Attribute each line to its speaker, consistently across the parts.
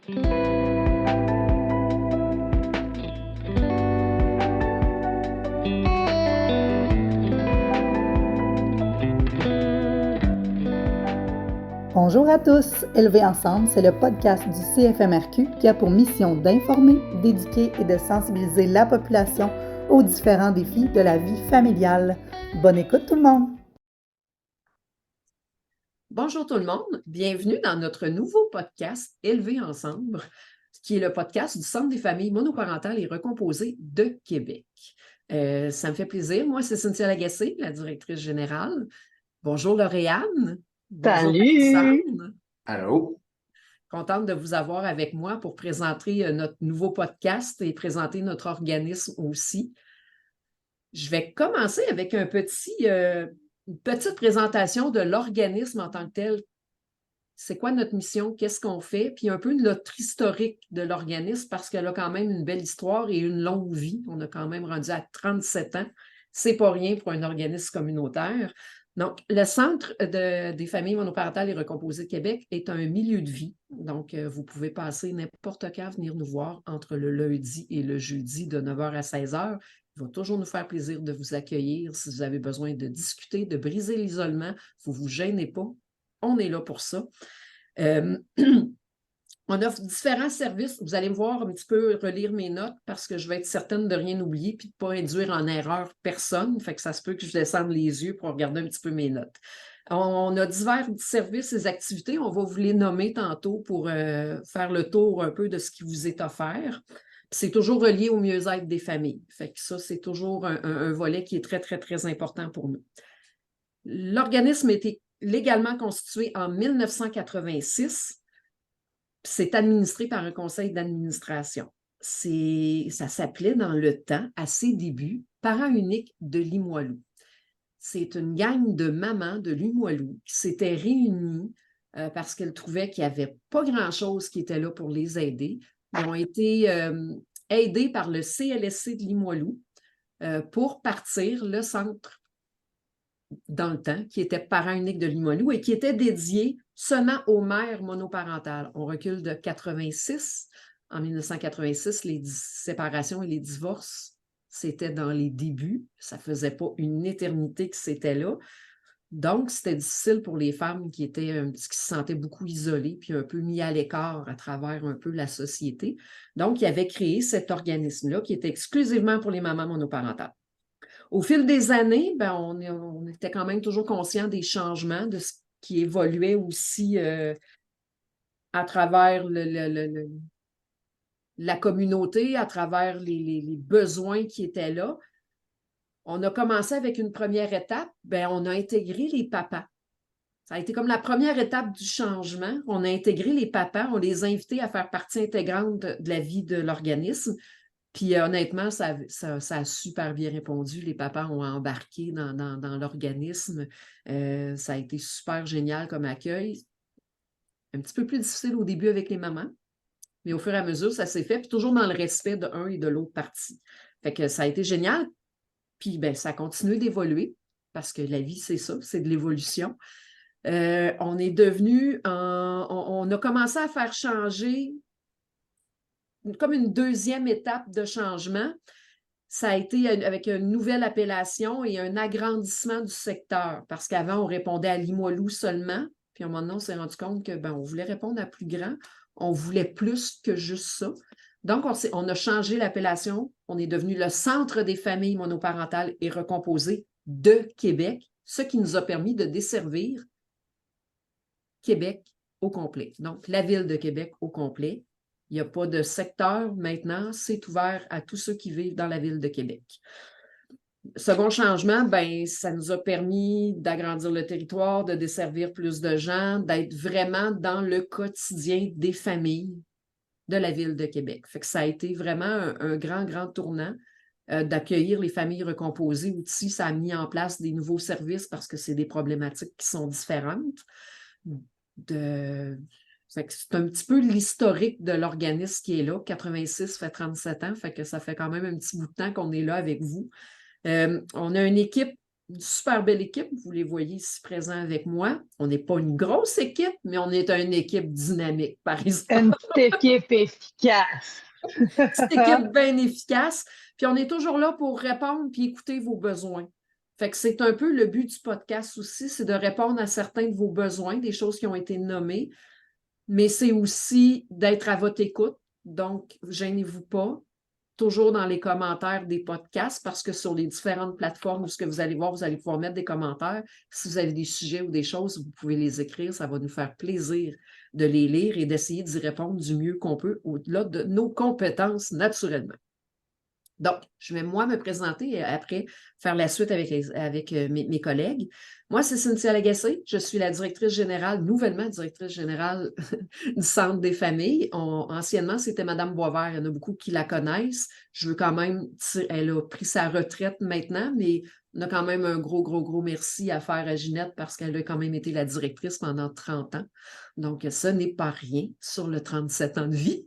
Speaker 1: Bonjour à tous! Élever ensemble, c'est le podcast du CFMRQ qui a pour mission d'informer, d'éduquer et de sensibiliser la population aux différents défis de la vie familiale. Bonne écoute tout le monde!
Speaker 2: Bonjour tout le monde, bienvenue dans notre nouveau podcast Élever ensemble, qui est le podcast du Centre des familles monoparentales et recomposées de Québec. Ça me fait plaisir. Moi, c'est Cynthia Lagacé, la directrice générale. Bonjour Lauriane. Bonjour
Speaker 1: Salut!
Speaker 2: Alexandre.
Speaker 3: Allô?
Speaker 2: Contente de vous avoir avec moi pour présenter notre nouveau podcast et présenter notre organisme aussi. Je vais commencer avec une petite présentation de l'organisme en tant que tel. C'est quoi notre mission? Qu'est-ce qu'on fait? Puis un peu notre historique de l'organisme parce qu'elle a quand même une belle histoire et une longue vie. On a quand même rendu à 37 ans. C'est pas rien pour un organisme communautaire. Donc, le Centre des familles monoparentales et recomposées de Québec est un milieu de vie. Donc, vous pouvez passer n'importe quand venir nous voir entre le lundi et le jeudi de 9h à 16h. Il va toujours nous faire plaisir de vous accueillir. Si vous avez besoin de discuter, de briser l'isolement, vous ne vous gênez pas. On est là pour ça. On offre différents services. Vous allez me voir un petit peu relire mes notes parce que je vais être certaine de rien oublier et de ne pas induire en erreur personne. Fait que ça se peut que je descende les yeux pour regarder un petit peu mes notes. On a divers services et activités. On va vous les nommer tantôt pour faire le tour un peu de ce qui vous est offert. C'est toujours relié au mieux-être des familles. Fait que ça, c'est toujours un volet qui est très, très, très important pour nous. L'organisme a été légalement constitué en 1986. C'est administré par un conseil d'administration. Ça s'appelait dans le temps, à ses débuts, Parents uniques de Limoilou. C'est une gang de mamans de Limoilou qui s'étaient réunies parce qu'elles trouvaient qu'il n'y avait pas grand-chose qui était là pour les aider. Ils ont été aidés par le CLSC de Limoilou pour partir le centre dans le temps, qui était Parents uniques de Limoilou et qui était dédié seulement aux mères monoparentales. On recule de 86. En 1986, les séparations et les divorces, c'était dans les débuts. Ça ne faisait pas une éternité que c'était là. Donc, c'était difficile pour les femmes qui se sentaient beaucoup isolées puis un peu mis à l'écart à travers un peu la société. Donc, ils avaient créé cet organisme-là qui était exclusivement pour les mamans monoparentales. Au fil des années, on était quand même toujours conscient des changements, de ce qui évoluait aussi à travers la communauté, à travers les besoins qui étaient là. On a commencé avec une première étape, on a intégré les papas. Ça a été comme la première étape du changement. On a intégré les papas, on les a invités à faire partie intégrante de la vie de l'organisme. Puis honnêtement, ça a super bien répondu. Les papas ont embarqué dans l'organisme. Ça a été super génial comme accueil. Un petit peu plus difficile au début avec les mamans, mais au fur et à mesure, ça s'est fait, puis toujours dans le respect de l'un et de l'autre partie. Fait que ça a été génial. Puis ça a continué d'évoluer parce que la vie, c'est ça, c'est de l'évolution. On a commencé à faire changer comme une deuxième étape de changement. Ça a été avec une nouvelle appellation et un agrandissement du secteur, parce qu'avant, on répondait à Limoilou seulement, puis à un moment donné, on s'est rendu compte on voulait répondre à plus grand, on voulait plus que juste ça. Donc, on a changé l'appellation, on est devenu le Centre des familles monoparentales et recomposées de Québec, ce qui nous a permis de desservir Québec au complet. Donc, la ville de Québec au complet. Il n'y a pas de secteur maintenant, c'est ouvert à tous ceux qui vivent dans la ville de Québec. Second changement, ça nous a permis d'agrandir le territoire, de desservir plus de gens, d'être vraiment dans le quotidien des familles de la ville de Québec. Fait que ça a été vraiment un grand, grand tournant d'accueillir les familles recomposées. Aussi, ça a mis en place des nouveaux services parce que c'est des problématiques qui sont différentes. C'est un petit peu l'historique de l'organisme qui est là. 86 fait 37 ans, fait que ça fait quand même un petit bout de temps qu'on est là avec vous. On a une équipe une super belle équipe. Vous les voyez ici présents avec moi. On n'est pas une grosse équipe, mais on est une équipe dynamique, par exemple.
Speaker 3: Une petite équipe efficace.
Speaker 2: Petite équipe bien efficace. Puis on est toujours là pour répondre puis écouter vos besoins. Fait que c'est un peu le but du podcast aussi, c'est de répondre à certains de vos besoins, des choses qui ont été nommées, mais c'est aussi d'être à votre écoute. Donc, gênez-vous pas, toujours dans les commentaires des podcasts, parce que sur les différentes plateformes où ce que vous allez voir, vous allez pouvoir mettre des commentaires. Si vous avez des sujets ou des choses, vous pouvez les écrire. Ça va nous faire plaisir de les lire et d'essayer d'y répondre du mieux qu'on peut au-delà de nos compétences naturellement. Donc, je vais moi me présenter et après faire la suite avec mes collègues. Moi, c'est Cynthia Lagacé. Je suis la directrice générale, nouvellement directrice générale du Centre des familles. Anciennement, c'était Madame Boisvert. Il y en a beaucoup qui la connaissent. Je veux quand même, elle a pris sa retraite maintenant, mais on a quand même un gros merci à faire à Ginette parce qu'elle a quand même été la directrice pendant 30 ans. Donc, ce n'est pas rien sur le 37 ans de vie.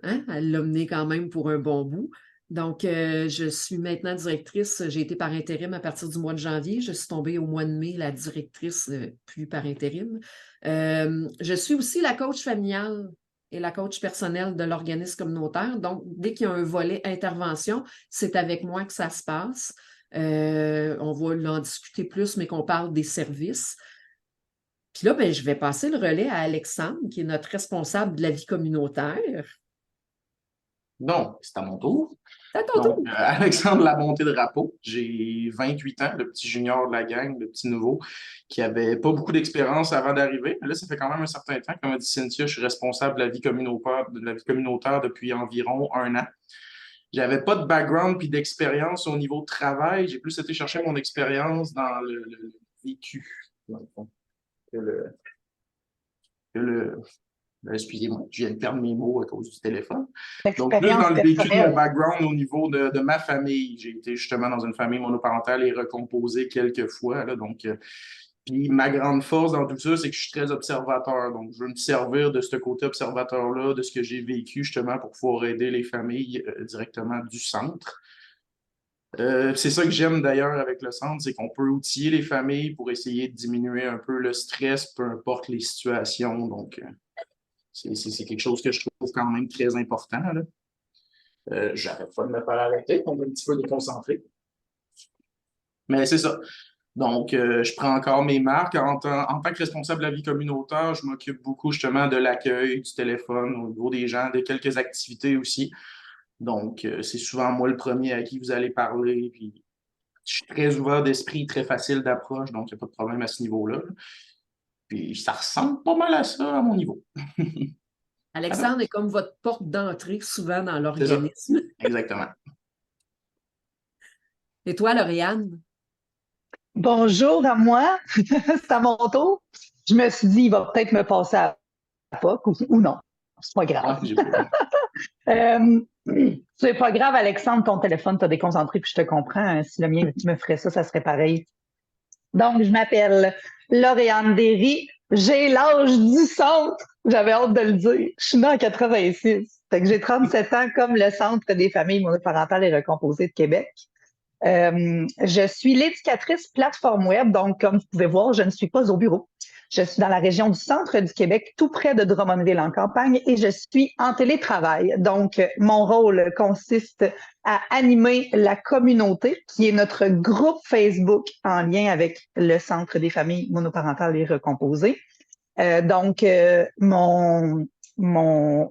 Speaker 2: Hein? Elle l'a mené quand même pour un bon bout. Donc, je suis maintenant directrice. J'ai été par intérim à partir du mois de janvier. Je suis tombée au mois de mai, la directrice, plus par intérim. Je suis aussi la coach familiale et la coach personnelle de l'organisme communautaire. Donc, dès qu'il y a un volet intervention, c'est avec moi que ça se passe. On va en discuter plus, mais qu'on parle des services. Puis là, ben, je vais passer le relais à Alexandre, qui est notre responsable de la vie communautaire.
Speaker 4: Donc, c'est à mon tour.
Speaker 2: C'est à ton tour.
Speaker 4: Alexandre Labonté-Drapeau, j'ai 28 ans, le petit junior de la gang, le petit nouveau, qui avait pas beaucoup d'expérience avant d'arriver. Mais là, ça fait quand même un certain temps. Comme a dit Cynthia, je suis responsable de la vie communautaire depuis environ 1 an. J'avais pas de background puis d'expérience au niveau de travail. J'ai plus été chercher mon expérience dans le vécu, dans le fond, que le excusez-moi, je viens de perdre mes mots à cause du téléphone. Donc, plus dans le vécu de mon background au niveau de ma famille. J'ai été justement dans une famille monoparentale et recomposée quelques fois. Là, donc, puis ma grande force dans tout ça, c'est que je suis très observateur. Donc, je veux me servir de ce côté observateur-là, de ce que j'ai vécu justement pour pouvoir aider les familles directement du centre. C'est ça que j'aime d'ailleurs avec le centre, c'est qu'on peut outiller les familles pour essayer de diminuer un peu le stress, peu importe les situations. Donc, c'est quelque chose que je trouve quand même très important. J'arrête pas de me faire arrêter, on est un petit peu déconcentré. Mais c'est ça. Donc, je prends encore mes marques. En tant que responsable de la vie communautaire, je m'occupe beaucoup justement de l'accueil, du téléphone, au niveau des gens, de quelques activités aussi. Donc, c'est souvent moi le premier à qui vous allez parler. Puis, je suis très ouvert d'esprit, très facile d'approche, donc il n'y a pas de problème à ce niveau-là. Puis, ça ressemble pas mal à ça à mon niveau.
Speaker 2: Alexandre est comme votre porte d'entrée souvent dans l'organisme.
Speaker 4: Exactement.
Speaker 2: Et toi, Lauriane?
Speaker 3: Bonjour à moi, c'est à mon tour. Je me suis dit, il va peut-être me passer à la POC ou non. C'est pas grave. C'est pas grave, Alexandre, ton téléphone t'a déconcentré, puis je te comprends. Si le mien me ferait ça, ça serait pareil. Donc, je m'appelle Lauriane Derry. J'ai l'âge du centre. J'avais hâte de le dire. Je suis née en 86. Fait que j'ai 37 ans comme le Centre des familles monoparentales et recomposées de Québec. Je suis l'éducatrice plateforme web, donc comme vous pouvez voir, je ne suis pas au bureau. Je suis dans la région du centre du Québec, tout près de Drummondville en campagne, et je suis en télétravail. Donc, mon rôle consiste à animer la communauté, qui est notre groupe Facebook en lien avec le Centre des familles monoparentales et recomposées. Donc, mon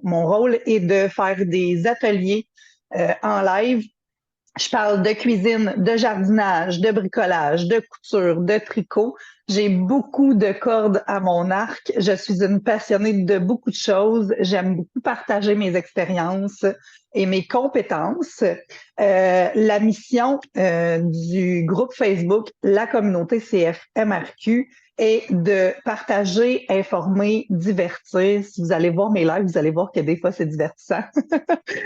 Speaker 3: rôle est de faire des ateliers en live. Je parle de cuisine, de jardinage, de bricolage, de couture, de tricot. J'ai beaucoup de cordes à mon arc. Je suis une passionnée de beaucoup de choses. J'aime beaucoup partager mes expériences et mes compétences. La mission du groupe Facebook, la communauté CFMRQ, est de partager, informer, divertir. Si vous allez voir mes lives, vous allez voir que des fois, c'est divertissant.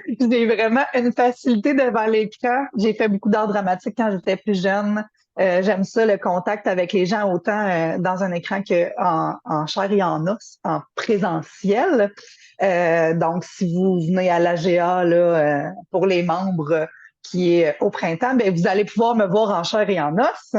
Speaker 3: J'ai vraiment une facilité devant l'écran. J'ai fait beaucoup d'art dramatique quand j'étais plus jeune. J'aime ça, le contact avec les gens, autant dans un écran qu'en chair et en os, en présentiel. Donc, si vous venez à l'AGA là, pour les membres, qui est au printemps, bien, vous allez pouvoir me voir en chair et en os.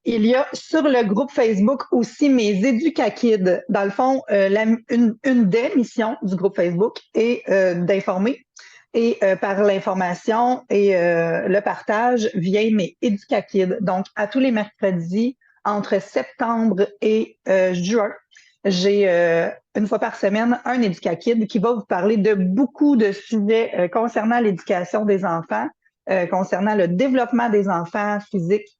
Speaker 3: Il y a sur le groupe Facebook aussi mes Éducakids. Dans le fond, une des missions du groupe Facebook est d'informer. Et par l'information et le partage vient mes Éducakids. Donc, à tous les mercredis, entre septembre et juin, j'ai une fois par semaine un Éducakid qui va vous parler de beaucoup de sujets concernant l'éducation des enfants, concernant le développement des enfants physiques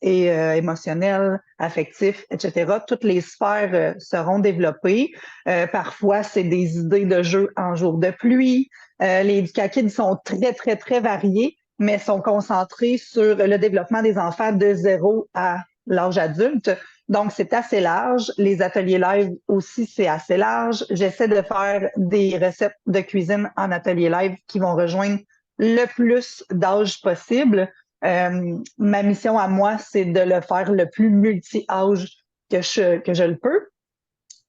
Speaker 3: et émotionnels, affectifs, etc. Toutes les sphères seront développées. Parfois, c'est des idées de jeux en jour de pluie. Les Éducakids sont très, très, très variés, mais sont concentrés sur le développement des enfants de 0 à l'âge adulte. Donc, c'est assez large. Les ateliers live aussi, c'est assez large. J'essaie de faire des recettes de cuisine en atelier live qui vont rejoindre le plus d'âge possible. Ma mission à moi, c'est de le faire le plus multi-âge que je le peux.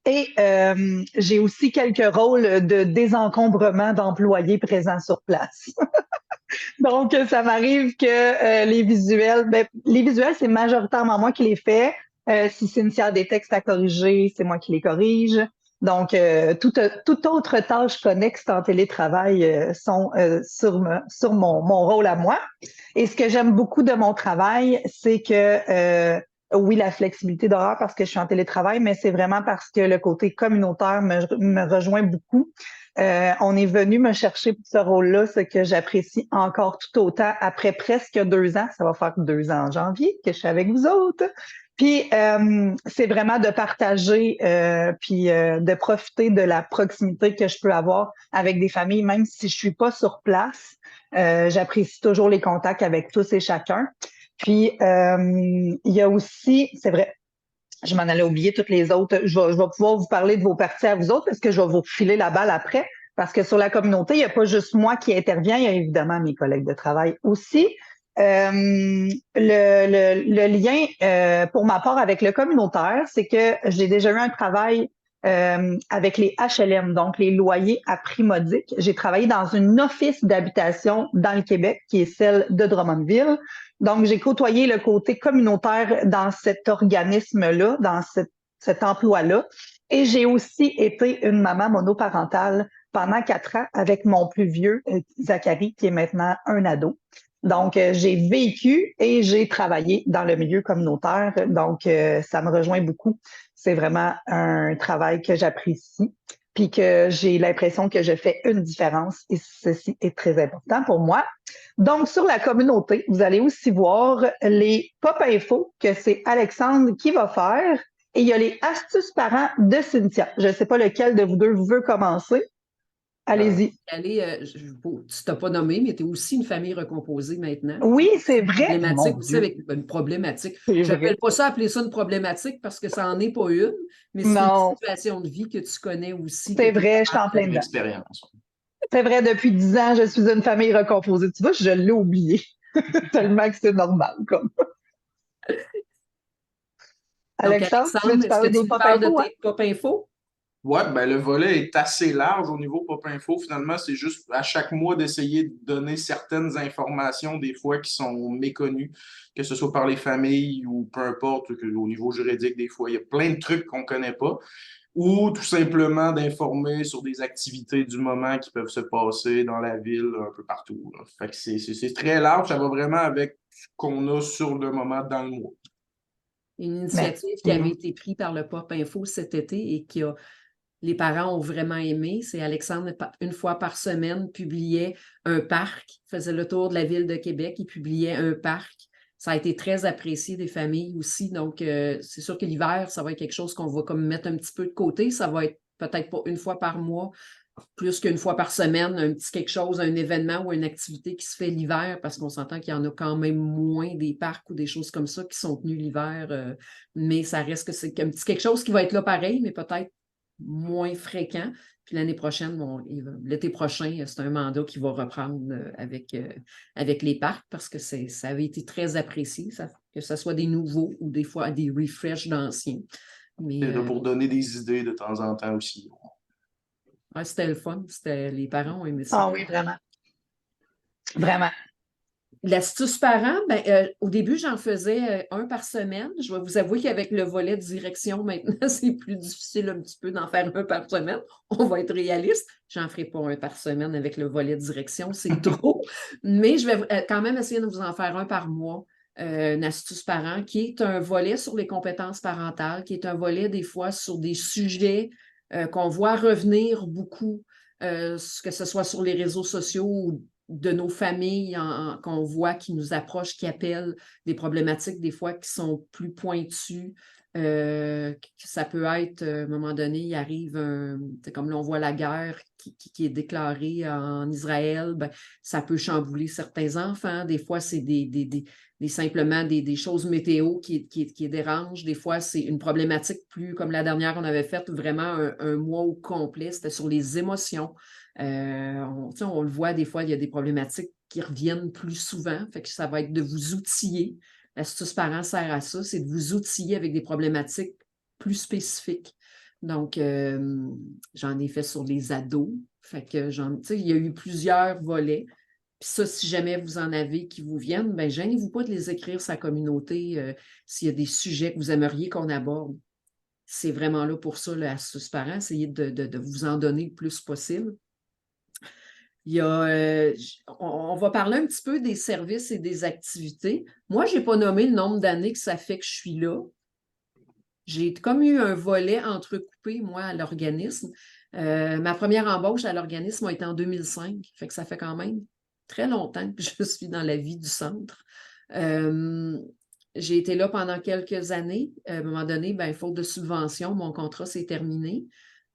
Speaker 3: Et j'ai aussi quelques rôles de désencombrement d'employés présents sur place. Donc, ça m'arrive que les visuels, c'est majoritairement moi qui les fais. Si Cynthia a des textes à corriger, c'est moi qui les corrige. Donc, toute autre tâche connexe en télétravail sont sur mon rôle à moi. Et ce que j'aime beaucoup de mon travail, c'est que oui, la flexibilité d'horaire parce que je suis en télétravail, mais c'est vraiment parce que le côté communautaire me rejoint beaucoup. On est venu me chercher pour ce rôle-là, ce que j'apprécie encore tout autant après presque 2 ans. Ça va faire 2 ans en janvier que je suis avec vous autres. Puis, c'est vraiment de partager puis de profiter de la proximité que je peux avoir avec des familles, même si je suis pas sur place. J'apprécie toujours les contacts avec tous et chacun. Puis, il y a aussi, c'est vrai, je m'en allais oublier toutes les autres. Je vais pouvoir vous parler de vos parties à vous autres parce que je vais vous filer la balle après. Parce que sur la communauté, il n'y a pas juste moi qui intervient, il y a évidemment mes collègues de travail aussi. Le lien pour ma part avec le communautaire, c'est que j'ai déjà eu un travail avec les HLM, donc les loyers à prix modique. J'ai travaillé dans une office d'habitation dans le Québec, qui est celle de Drummondville. Donc, j'ai côtoyé le côté communautaire dans cet organisme-là, dans cet emploi-là. Et j'ai aussi été une maman monoparentale pendant 4 ans avec mon plus vieux, Zachary, qui est maintenant un ado. Donc, j'ai vécu et j'ai travaillé dans le milieu communautaire. Donc, ça me rejoint beaucoup. C'est vraiment un travail que j'apprécie, puis que j'ai l'impression que je fais une différence et ceci est très important pour moi. Donc, sur la communauté, vous allez aussi voir les pop infos que c'est Alexandre qui va faire et il y a les astuces parents de Cynthia. Je ne sais pas lequel de vous deux veut commencer. Allez-y.
Speaker 2: Tu t'as pas nommé, mais tu es aussi une famille recomposée maintenant.
Speaker 3: Oui, c'est vrai.
Speaker 2: Problématique aussi avec une problématique. Je n'appelle pas ça appeler ça une problématique parce que ça n'en est pas une, mais c'est une situation de vie que tu connais aussi.
Speaker 3: C'est vrai, je suis en pleine
Speaker 4: expérience.
Speaker 3: C'est vrai, depuis 10 ans, je suis une famille recomposée. Tu vois, je l'ai oublié. Tellement que c'est normal, comme. Alexandre, tu veux parler des pop infos?
Speaker 2: De tes pop infos?
Speaker 4: Oui, ben le volet est assez large au niveau Pop Info. Finalement, c'est juste à chaque mois d'essayer de donner certaines informations, des fois qui sont méconnues, que ce soit par les familles ou peu importe, au niveau juridique, des fois, il y a plein de trucs qu'on ne connaît pas. Ou tout simplement d'informer sur des activités du moment qui peuvent se passer dans la ville, un peu partout. Là. Fait que c'est très large, ça va vraiment avec ce qu'on a sur le moment dans le mois.
Speaker 2: Une initiative qui avait été prise par le Pop Info cet été et qui a les parents ont vraiment aimé. C'est Alexandre, une fois par semaine, publiait un parc, faisait le tour de la ville de Québec, il publiait un parc. Ça a été très apprécié des familles aussi. Donc, c'est sûr que l'hiver, ça va être quelque chose qu'on va comme mettre un petit peu de côté. Ça va être peut-être pas une fois par mois, plus qu'une fois par semaine, un petit quelque chose, un événement ou une activité qui se fait l'hiver, parce qu'on s'entend qu'il y en a quand même moins des parcs ou des choses comme ça qui sont tenues l'hiver. Mais ça reste que c'est un petit quelque chose qui va être là pareil, mais peut-être moins fréquent. Puis l'année prochaine, l'été prochain, c'est un mandat qui va reprendre avec les parcs parce que ça avait été très apprécié, que ce soit des nouveaux ou des fois des refreshs d'anciens.
Speaker 4: C'est là pour donner des idées de temps en temps aussi.
Speaker 2: Ouais, c'était le fun. Les parents ont aimé ça.
Speaker 3: Ah oui, vraiment. Vraiment.
Speaker 2: L'astuce parent, au début, j'en faisais un par semaine. Je vais vous avouer qu'avec le volet de direction, maintenant, c'est plus difficile un petit peu d'en faire un par semaine. On va être réaliste. J'en ferai pas un par semaine avec le volet de direction, c'est trop. Mais je vais quand même essayer de vous en faire un par mois. Une astuce parent, qui est un volet sur les compétences parentales, qui est un volet des fois sur des sujets qu'on voit revenir beaucoup, que ce soit sur les réseaux sociaux ou de nos familles qu'on voit qui nous approchent, qui appellent des problématiques des fois qui sont plus pointues. Ça peut être, à un moment donné, il arrive, comme là, on voit la guerre qui est déclarée en Israël, ça peut chambouler certains enfants. Des fois, c'est simplement des choses météo qui dérangent. Des fois, c'est une problématique plus, comme la dernière qu'on avait faite, vraiment un mois au complet, c'était sur les émotions. On le voit, des fois, il y a des problématiques qui reviennent plus souvent. Fait que ça va être de vous outiller. L'astuce parent sert à ça, c'est de vous outiller avec des problématiques plus spécifiques. Donc, j'en ai fait sur les ados. Fait que il y a eu plusieurs volets. Puis ça, si jamais vous en avez qui vous viennent, gênez-vous pas de les écrire sur la communauté s'il y a des sujets que vous aimeriez qu'on aborde. C'est vraiment là pour ça, l'astuce parent, essayez de vous en donner le plus possible. On va parler un petit peu des services et des activités. Moi, je n'ai pas nommé le nombre d'années que ça fait que je suis là. J'ai comme eu un volet entrecoupé, moi, à l'organisme. Ma première embauche à l'organisme a été en 2005. Fait que ça fait quand même très longtemps que je suis dans la vie du centre. J'ai été là pendant quelques années. À un moment donné, faute de subvention, mon contrat s'est terminé.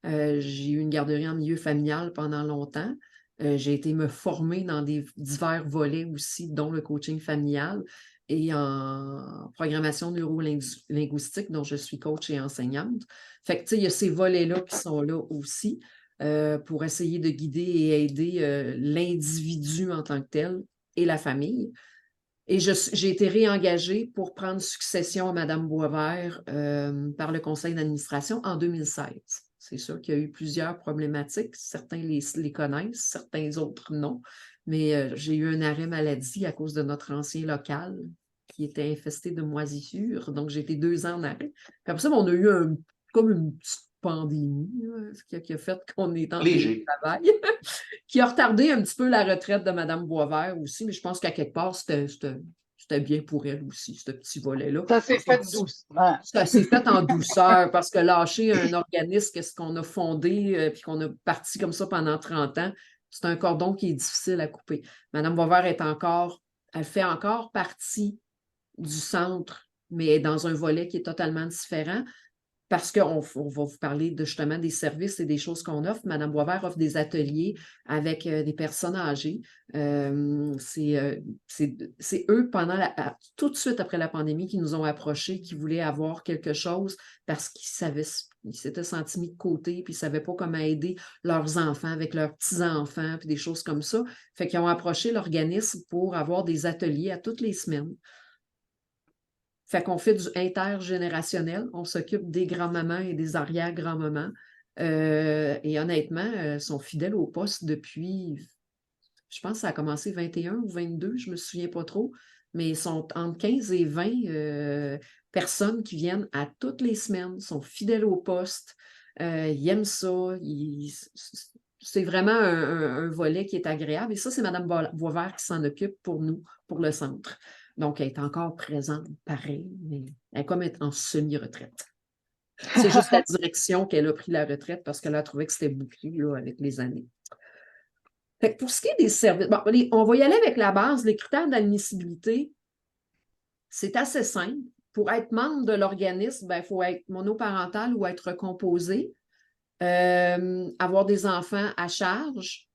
Speaker 2: J'ai eu une garderie en milieu familial pendant longtemps. J'ai été me former dans divers volets aussi, dont le coaching familial et en programmation neuro-linguistique, dont je suis coach et enseignante. Fait que, il y a ces volets-là qui sont là aussi pour essayer de guider et aider l'individu en tant que tel et la famille. Et j'ai été réengagée pour prendre succession à Mme Boisvert par le conseil d'administration en 2016. C'est sûr qu'il y a eu plusieurs problématiques. Certains les connaissent, certains autres non. Mais j'ai eu un arrêt maladie à cause de notre ancien local qui était infesté de moisissures. Donc, j'ai été 2 ans en arrêt. Puis après ça, on a eu comme une petite pandémie qui a fait qu'on est en travail, qui a retardé un petit peu la retraite de Mme Boisvert aussi. Mais je pense qu'à quelque part, c'était bien pour elle aussi, ce petit volet-là.
Speaker 3: Ça s'est fait doucement.
Speaker 2: Ça s'est fait en douceur parce que lâcher un organisme, qu'est-ce qu'on a fondé puis qu'on a parti comme ça pendant 30 ans, c'est un cordon qui est difficile à couper. Mme Boisvert elle fait encore partie du centre, mais dans un volet qui est totalement différent. Parce qu'on va vous parler justement des services et des choses qu'on offre. Mme Boisvert offre des ateliers avec des personnes âgées. C'est eux, tout de suite après la pandémie, qui nous ont approchés, qui voulaient avoir quelque chose parce qu'ils s'étaient sentis mis de côté, puis ils ne savaient pas comment aider leurs enfants avec leurs petits-enfants, puis des choses comme ça. Fait qu'ils ont approché l'organisme pour avoir des ateliers à toutes les semaines. Fait qu'on fait du intergénérationnel. On s'occupe des grands-mamans et des arrière-grands-mamans. Et honnêtement, ils sont fidèles au poste depuis, je pense que ça a commencé 21 ou 22, je ne me souviens pas trop, mais ils sont entre 15 et 20 personnes qui viennent à toutes les semaines, sont fidèles au poste, ils aiment ça, c'est vraiment un volet qui est agréable. Et ça, c'est Mme Boisvert qui s'en occupe pour nous, pour le centre. Donc, elle est encore présente, pareil, mais elle est comme en semi-retraite. C'est juste la direction qu'elle a pris la retraite parce qu'elle a trouvé que c'était bouclé là, avec les années. Fait que pour ce qui est des services, on va y aller avec la base. Les critères d'admissibilité, c'est assez simple. Pour être membre de l'organisme, il faut être monoparental ou être composé, avoir des enfants à charge.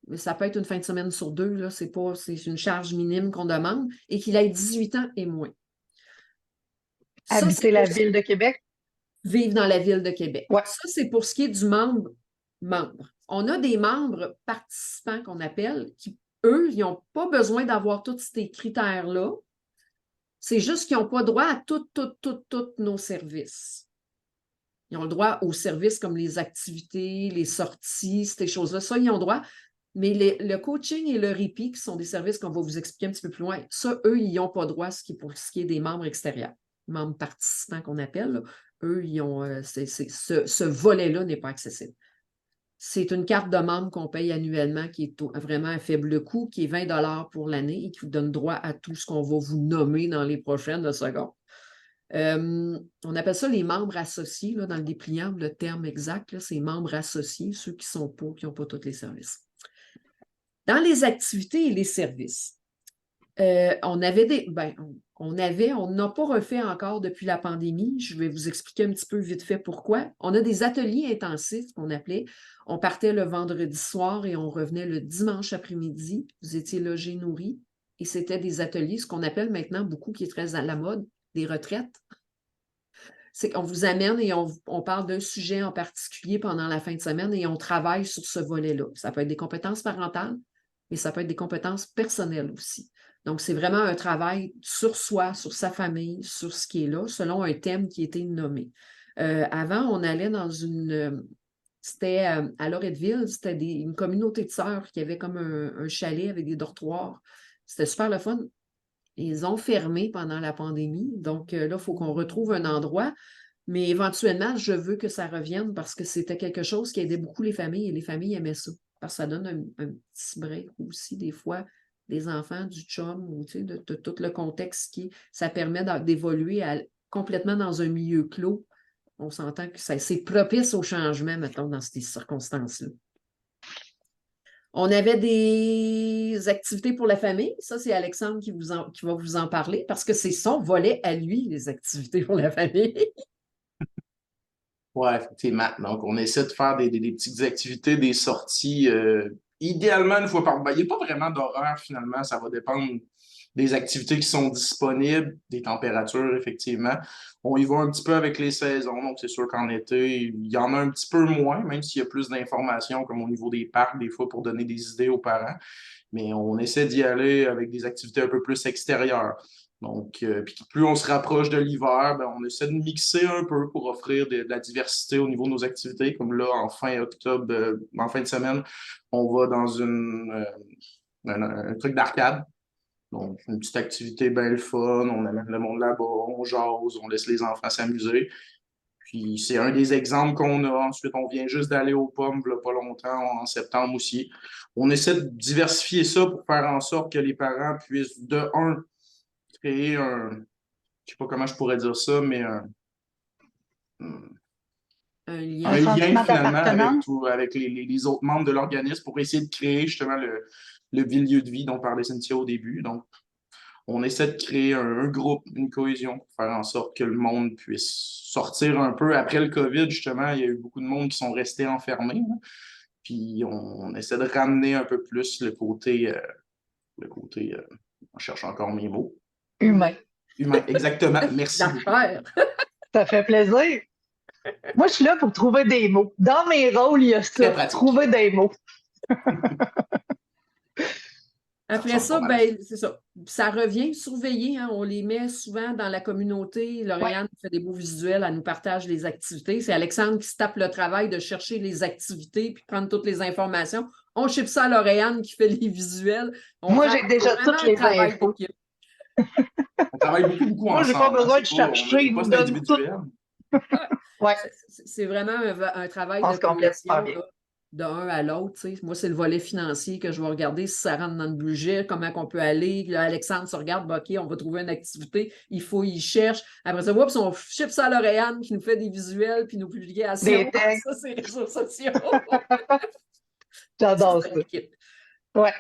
Speaker 2: Mais ça peut être une fin de semaine sur 2, là, c'est une charge minime qu'on demande, et qu'il ait 18 ans et moins.
Speaker 3: Habiter la ville de Québec?
Speaker 2: Vivre dans la ville de Québec.
Speaker 3: Ouais.
Speaker 2: Ça, c'est pour ce qui est du membre. On a des membres participants qu'on appelle, qui, eux, ils n'ont pas besoin d'avoir tous ces critères-là. C'est juste qu'ils n'ont pas droit à tous nos services. Ils ont le droit aux services comme les activités, les sorties, ces choses-là. Ça, ils ont droit. Mais le coaching et le répit, qui sont des services qu'on va vous expliquer un petit peu plus loin, ça, eux, ils n'ont pas droit pour ce qui est des membres extérieurs, membres participants qu'on appelle. Là. Eux, ils ont, ce volet-là n'est pas accessible. C'est une carte de membre qu'on paye annuellement qui est vraiment à faible coût, qui est 20 $ pour l'année et qui vous donne droit à tout ce qu'on va vous nommer dans les prochaines secondes. On appelle ça les membres associés, là, dans le dépliant, le terme exact, là, c'est membres associés, ceux qui sont pas, qui n'ont pas tous les services. Dans les activités et les services, on n'a pas refait encore depuis la pandémie. Je vais vous expliquer un petit peu vite fait pourquoi. On a des ateliers intensifs qu'on appelait. On partait le vendredi soir et on revenait le dimanche après-midi. Vous étiez logés, nourris. Et c'était des ateliers, ce qu'on appelle maintenant beaucoup, qui est très à la mode, des retraites. C'est qu'on vous amène et on parle d'un sujet en particulier pendant la fin de semaine et on travaille sur ce volet-là. Ça peut être des compétences parentales, mais ça peut être des compétences personnelles aussi. Donc, c'est vraiment un travail sur soi, sur sa famille, sur ce qui est là, selon un thème qui a été nommé. Avant, on allait dans c'était à Loretteville, c'était une communauté de sœurs qui avait comme un chalet avec des dortoirs. C'était super le fun. Ils ont fermé pendant la pandémie. Donc, là, il faut qu'on retrouve un endroit. Mais éventuellement, je veux que ça revienne parce que c'était quelque chose qui aidait beaucoup les familles et les familles aimaient ça. Parce que ça donne un petit break aussi, des fois, des enfants, du chum ou de tout le contexte ça permet d'évoluer complètement dans un milieu clos. On s'entend que c'est propice au changement, mettons, dans ces circonstances-là. On avait des activités pour la famille. Ça, c'est Alexandre qui va vous en parler parce que c'est son volet à lui, les activités pour la famille.
Speaker 4: Oui, effectivement. Donc, on essaie de faire des petites activités, des sorties, idéalement une fois par mois. Il n'y a pas vraiment d'horaire, finalement. Ça va dépendre des activités qui sont disponibles, des températures, effectivement. On y va un petit peu avec les saisons. Donc, c'est sûr qu'en été, il y en a un petit peu moins, même s'il y a plus d'informations, comme au niveau des parcs, des fois, pour donner des idées aux parents. Mais on essaie d'y aller avec des activités un peu plus extérieures. Donc, puis plus on se rapproche de l'hiver, on essaie de mixer un peu pour offrir de la diversité au niveau de nos activités. Comme là, en fin octobre, en fin de semaine, on va dans un truc d'arcade. Donc, une petite activité bien le fun, on amène le monde là-bas, on jase, on laisse les enfants s'amuser. Puis, c'est un des exemples qu'on a. Ensuite, on vient juste d'aller aux pommes, il n'y a pas longtemps, en septembre aussi. On essaie de diversifier ça pour faire en sorte que les parents puissent, créer je ne sais pas comment je pourrais dire ça, mais un lien finalement avec les autres membres de l'organisme pour essayer de créer justement le milieu de vie dont parlait Cynthia au début. Donc, on essaie de créer un groupe, une cohésion pour faire en sorte que le monde puisse sortir un peu. Après le COVID, justement, il y a eu beaucoup de monde qui sont restés enfermés. Là. Puis, on essaie de ramener un peu plus le côté on cherche encore mes mots.
Speaker 3: Humain,
Speaker 4: exactement. Merci.
Speaker 3: Ça fait plaisir. Moi, je suis là pour trouver des mots. Dans mes rôles, il y a ça, trouver des mots.
Speaker 2: Après ça, c'est ça. Ça revient, surveiller. Hein, on les met souvent dans la communauté. Lauriane fait des beaux visuels, elle nous partage les activités. C'est Alexandre qui se tape le travail de chercher les activités puis prendre toutes les informations. On ship ça à Lauriane qui fait les visuels.
Speaker 3: Moi, j'ai déjà toutes les infos.
Speaker 4: On travaille beaucoup
Speaker 3: Moi,
Speaker 4: ensemble.
Speaker 3: Moi, j'ai pas besoin de chercher.
Speaker 2: C'est vraiment un travail de connexion d'un à l'autre. Moi, c'est le volet financier que je vais regarder si ça rentre dans le budget, comment on peut aller. Là, Alexandre se regarde, OK, on va trouver une activité, il cherche. Après ça, on ship ça à Lauriane qui nous fait des visuels puis nos publications. Ça, c'est les réseaux sociaux.
Speaker 3: J'adore ça. Ouais.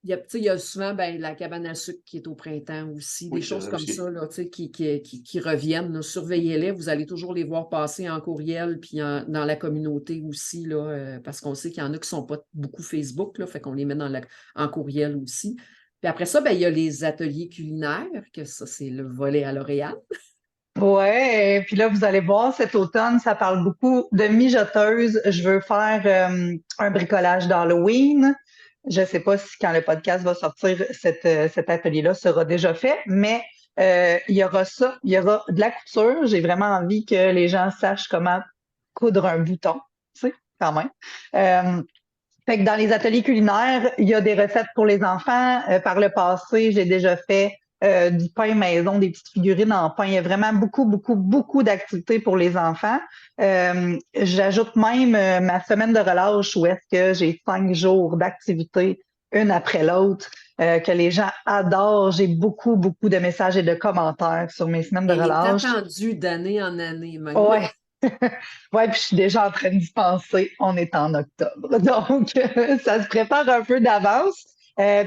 Speaker 2: Il y a souvent la cabane à sucre qui est au printemps aussi, des choses comme ça là, qui reviennent. Là. Surveillez-les, vous allez toujours les voir passer en courriel puis dans la communauté aussi, là, parce qu'on sait qu'il y en a qui ne sont pas beaucoup Facebook, là, fait qu'on les met en courriel aussi. Puis après ça, il y a les ateliers culinaires, que ça, c'est le volet à Lauriane.
Speaker 3: Oui, puis là, vous allez voir, cet automne, ça parle beaucoup de mijoteuse. Je veux faire un bricolage d'Halloween. Je ne sais pas si quand le podcast va sortir, cet atelier-là sera déjà fait, mais il y aura ça, il y aura de la couture. J'ai vraiment envie que les gens sachent comment coudre un bouton, tu sais, quand même. Fait que dans les ateliers culinaires, il y a des recettes pour les enfants. Par le passé, j'ai déjà fait du pain maison, des petites figurines en pain. Il y a vraiment beaucoup, beaucoup, beaucoup d'activités pour les enfants. J'ajoute même ma semaine de relâche où est-ce que j'ai 5 jours d'activités, une après l'autre, que les gens adorent. J'ai beaucoup, beaucoup de messages et de commentaires sur mes semaines de
Speaker 2: Elle est
Speaker 3: relâche.
Speaker 2: attendue d'année en année même.
Speaker 3: Ouais. Ouais, puis je suis déjà en train d'y penser. On est en octobre. Donc, ça se prépare un peu d'avance.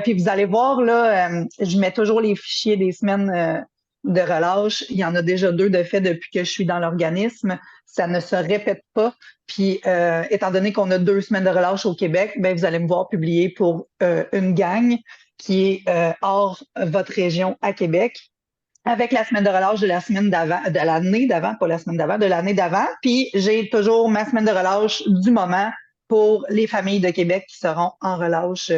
Speaker 3: Puis vous allez voir, là, je mets toujours les fichiers des semaines de relâche. Il y en a déjà 2 de fait depuis que je suis dans l'organisme. Ça ne se répète pas. Puis, étant donné qu'on a 2 semaines de relâche au Québec, ben, vous allez me voir publier pour une gang qui est hors votre région à Québec, avec la semaine de relâche de la semaine d'avant, de l'année d'avant, pas la semaine d'avant, de l'année d'avant. Puis j'ai toujours ma semaine de relâche du moment pour les familles de Québec qui seront en relâche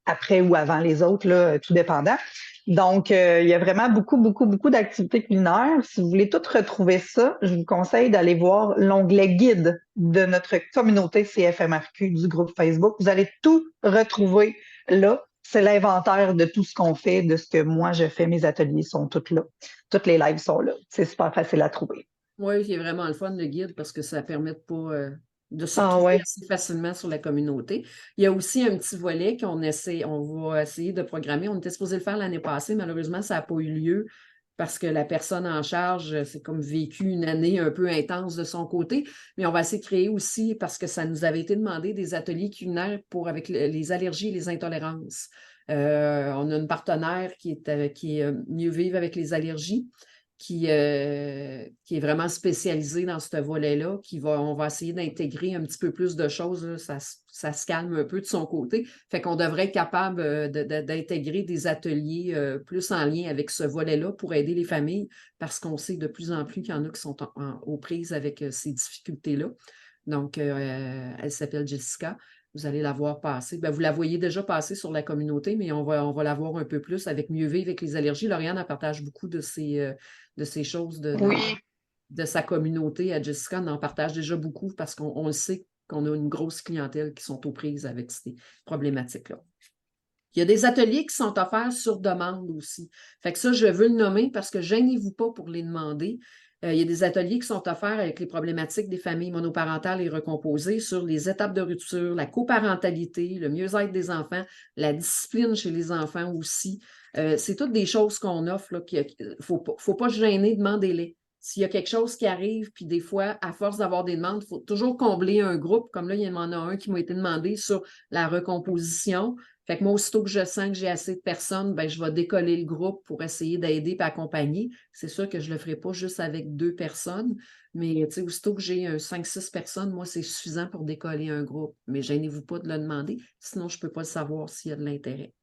Speaker 3: après ou avant les autres, là, tout dépendant. Donc, il y a vraiment beaucoup, beaucoup, beaucoup d'activités culinaires. Si vous voulez tout retrouver ça, je vous conseille d'aller voir l'onglet guide de notre communauté CFMRQ du groupe Facebook. Vous allez tout retrouver là. C'est l'inventaire de tout ce qu'on fait, de ce que moi je fais. Mes ateliers sont tous là. Toutes les lives sont là. C'est super facile à trouver.
Speaker 2: Oui, c'est vraiment le fun, le guide, parce que ça permet de pas de se
Speaker 3: Ah
Speaker 2: retrouver
Speaker 3: ouais.
Speaker 2: assez facilement sur la communauté. Il y a aussi un petit volet on va essayer de programmer. On était supposé le faire l'année passée, malheureusement, ça n'a pas eu lieu parce que la personne en charge, c'est comme vécu une année un peu intense de son côté. Mais on va essayer de créer aussi, parce que ça nous avait été demandé, des ateliers culinaires avec les allergies et les intolérances. On a une partenaire qui est Mieux vivre avec les allergies, qui est vraiment spécialisée dans ce volet-là, on va essayer d'intégrer un petit peu plus de choses, là, ça se calme un peu de son côté. Fait qu'on devrait être capable d'intégrer des ateliers plus en lien avec ce volet-là pour aider les familles, parce qu'on sait de plus en plus qu'il y en a qui sont aux prises avec ces difficultés-là. Donc, elle s'appelle Jessica. Vous allez la voir passer. Ben, vous la voyez déjà passer sur la communauté, mais on va la voir un peu plus avec Mieux vivre avec les allergies. Lauriane, elle partage beaucoup de ces choses
Speaker 3: Oui.
Speaker 2: de sa communauté. À Jessica, on en partage déjà beaucoup parce qu'on le sait qu'on a une grosse clientèle qui sont aux prises avec ces problématiques-là. Il y a des ateliers qui sont offerts sur demande aussi. Fait que ça, je veux le nommer parce que gênez-vous pas pour les demander. Il y a des ateliers qui sont offerts avec les problématiques des familles monoparentales et recomposées sur les étapes de rupture, la coparentalité, le mieux-être des enfants, la discipline chez les enfants aussi. C'est toutes des choses qu'on offre. Il ne faut pas se gêner, demandez-les. S'il y a quelque chose qui arrive, puis des fois, à force d'avoir des demandes, il faut toujours combler un groupe. Comme là, il y en a un qui m'a été demandé sur la recomposition. Fait que moi, aussitôt que je sens que j'ai assez de personnes, ben, je vais décoller le groupe pour essayer d'aider et accompagner. C'est sûr que je ne le ferai pas juste avec 2 personnes, mais aussitôt que j'ai 5-6 personnes, moi, c'est suffisant pour décoller un groupe. Mais gênez-vous pas de le demander, sinon je ne peux pas le savoir s'il y a de l'intérêt.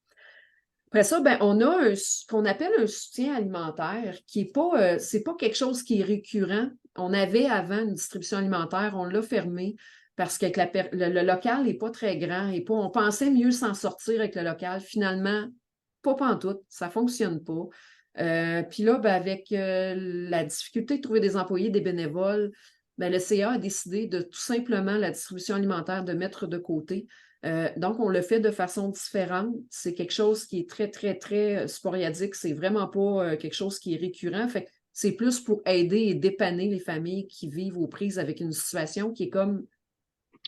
Speaker 2: Après ça, ben, on a ce qu'on appelle un soutien alimentaire qui n'est pas, c'est pas quelque chose qui est récurrent. On avait avant une distribution alimentaire, on l'a fermé parce que le local n'est pas très grand et on pensait mieux s'en sortir avec le local. Finalement, pas pantoute, ça ne fonctionne pas. Puis là, ben, avec la difficulté de trouver des employés, des bénévoles, ben, le CA a décidé de tout simplement la distribution alimentaire de mettre de côté. Donc, on le fait de façon différente. C'est quelque chose qui est très, très, très sporadique. C'est vraiment pas quelque chose qui est récurrent. Fait que c'est plus pour aider et dépanner les familles qui vivent aux prises avec une situation qui est comme...